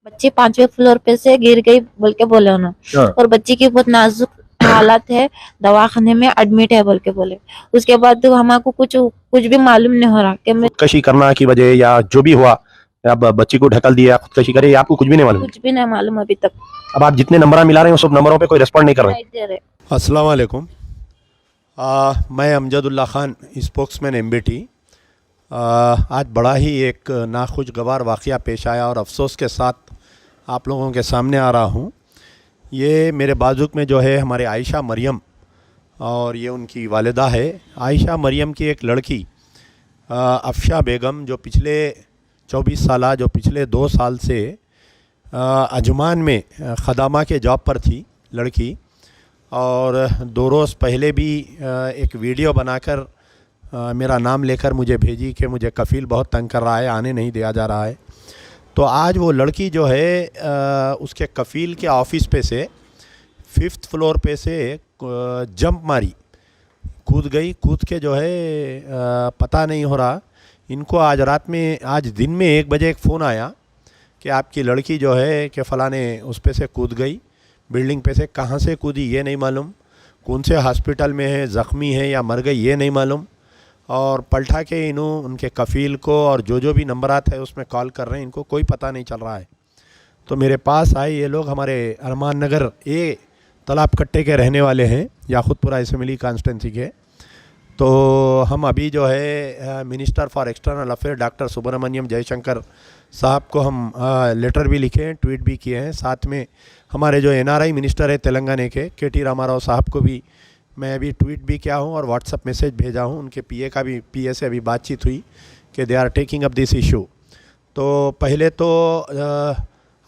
बच्ची 5वें फ्लोर पे से गिर गई बोल के बोले उन्होंने। हाँ। और बच्ची की बहुत नाजुक हालत है, दवाखाने में एडमिट है बोल के बोले। उसके बाद तो हमको कुछ भी मालूम नहीं हो रहा कि मैं खुदकशी करना की वजह या जो भी हुआ, अब बच्ची को ढकल दिया, खुदकशी करे, आपको कुछ भी नहीं मालूम? कुछ भी नहीं मालूम अभी तक। अब आप जितने नंबर मिला रहे हैं उस सब नंबरों पे कोई रिस्पॉन्ड नहीं कर रहे? नहीं दे रहे। अस्सलाम वालेकुम। मैं अमजदुल्ला ख़ान, स्पोक्समैन एमबीटी। आज बड़ा ही एक नाखुशगवार वाक़या पेश आया और अफसोस के साथ आप लोगों के सामने आ रहा हूँ। ये मेरे बाजुक में जो है हमारे आयशा मरियम और ये उनकी वालिदा है। आयशा मरियम की एक लड़की अफशा बेगम जो पिछले 24 साल, जो पिछले 2 साल से अजमान में ख़दामा के जॉब पर थी लड़की, और 2 रोज़ पहले भी एक वीडियो बनाकर मेरा नाम लेकर मुझे भेजी कि मुझे कफ़ील बहुत तंग कर रहा है, आने नहीं दिया जा रहा है। तो आज वो लड़की जो है उसके कफ़ील के ऑफ़िस पे से 5th फ्लोर पे से जंप मारी, कूद गई। कूद के जो है पता नहीं हो रहा इनको। आज दिन में 1 बजे एक फ़ोन आया कि आपकी लड़की जो है कि फ़लाने उस पे से कूद गई, बिल्डिंग पे से। कहाँ से कूदी ये नहीं मालूम, कौन से हॉस्पिटल में है, ज़ख्मी है या मर गई ये नहीं मालूम। और पलटा के उनके कफ़ील को और जो भी नंबरात है उसमें कॉल कर रहे हैं, इनको कोई पता नहीं चल रहा है। तो मेरे पास आए ये लोग, हमारे अरमान नगर ए तालाब कट्टे के रहने वाले हैं, याकुतपुरा असम्बली कॉन्स्टिट्यूंसी के। तो हम अभी जो है minister for external affair doctor Subrahmanyam Jaishankar साहब को हम लेटर भी लिखे हैं, ट्वीट भी किए हैं। साथ में हमारे जो एनआरआई मिनिस्टर है तेलंगाना के केटी रामाराव साहब को भी मैं अभी ट्वीट भी किया हूँ और व्हाट्सअप मैसेज भेजा हूँ। उनके पीए से अभी बातचीत हुई कि they are taking up this issue. तो पहले तो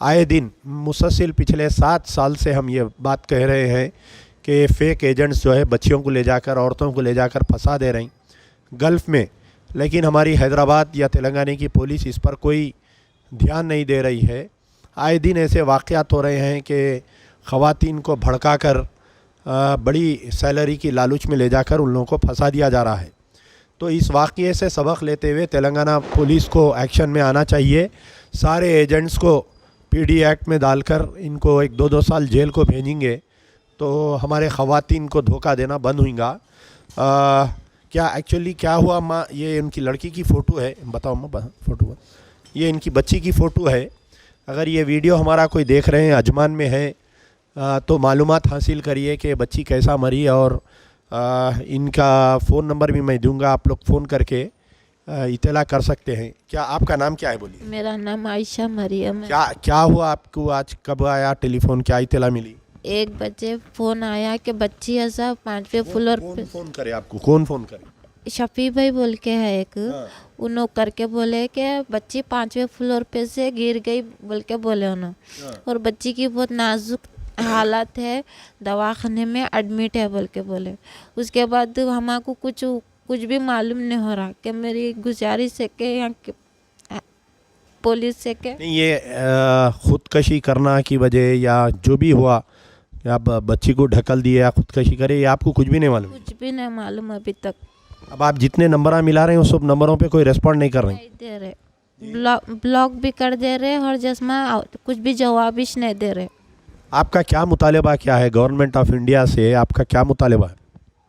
आए दिन मुसलसल पिछले 7 साल से हम ये बात कह रहे हैं कि फ़ेक एजेंट्स जो है बच्चियों को ले जाकर, औरतों को ले जाकर फंसा दे रही गल्फ़ में। लेकिन हमारी हैदराबाद या तेलंगाना की पुलिस इस पर कोई ध्यान नहीं दे रही है। आए दिन ऐसे वाक़यात हो रहे हैं कि ख़वातीन को भड़का कर बड़ी सैलरी की लालच में ले जाकर उन लोगों को फंसा दिया जा रहा है। तो इस वाक़ये से सबक लेते हुए तेलंगाना पुलिस को एक्शन में आना चाहिए। सारे एजेंट्स को पीडी एक्ट में डालकर इनको 1-2 साल जेल को भेजेंगे तो हमारे ख़वातीन को धोखा देना बंद होगा। क्या एक्चुअली क्या हुआ माँ, ये इनकी लड़की की फ़ोटो है, बताओ माँ फ़ोटो, ये इनकी बच्ची की फ़ोटो है। अगर ये वीडियो हमारा कोई देख रहे हैं, अजमान में है, तो मालूमात हासिल करिए कि बच्ची कैसा मरी। और इनका फ़ोन नंबर भी मैं दूंगा, आप लोग फ़ोन करके इत्तला कर सकते हैं। क्या आपका नाम क्या है बोलिए? मेरा नाम आयशा मरियम है। क्या हुआ आपको? आज कब आया टेलीफोन, क्या इत्तला मिली? 1 बजे फ़ोन आया कि बच्ची ऐसा 5वें फ्लोर पे। फ़ोन करे आपको? कौन फ़ोन करे? शफी भाई बोल के है एक, उन्होंने करके बोले कि बच्ची 5वें फ्लोर पे से गिर गई बोल के बोले उन्होंने। और बच्ची की बहुत नाजुक हालत है, दवाखाने में एडमिट है बोल के बोले। उसके बाद हमको कुछ भी मालूम नहीं हो रहा कि मेरी गुजारिश है कि यहाँ पुलिस से के नहीं, ये खुदकशी करना की वजह या जो भी हुआ, या बच्ची को ढकल दिया या खुदकशी करे, ये आपको कुछ भी नहीं मालूम? कुछ भी नहीं मालूम अभी तक। अब आप जितने नंबर मिला रहे हैं उस सब नंबरों पे कोई रिस्पॉन्ड नहीं कर रहे? नहीं दे रहे, ब्लॉक भी कर दे रहे और जिसमें कुछ भी जवाब ही नहीं दे रहे। आपका क्या मुतालबा क्या है गवर्नमेंट ऑफ इंडिया से? आपका क्या मुतालबा है?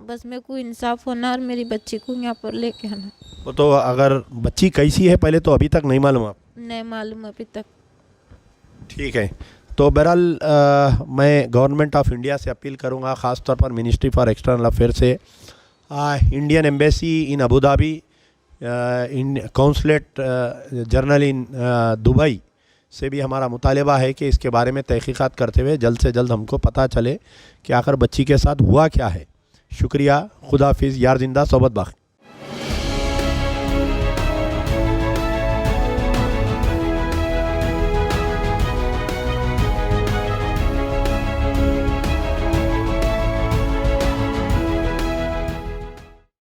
बस मेरे को इंसाफ होना और मेरी बच्ची को यहाँ पर लेके आना। वो तो अगर बच्ची कैसी है पहले तो अभी तक नहीं मालूम आप? नहीं मालूम अभी तक। ठीक है। तो बहरहाल मैं गवर्नमेंट ऑफ इंडिया से अपील करूँगा, ख़ास तौर पर मिनिस्ट्री फॉर एक्सटर्नल अफेयर से, Indian embassy in Abu Dhabi, consulate general in Dubai से भी हमारा मुतालबा है कि इसके बारे में तहकीक़ात करते हुए जल्द से जल्द हमको पता चले कि आखिर बच्ची के साथ हुआ क्या है। शुक्रिया, खुदा हाफिज़, यार जिंदा सोबत बाक़ी।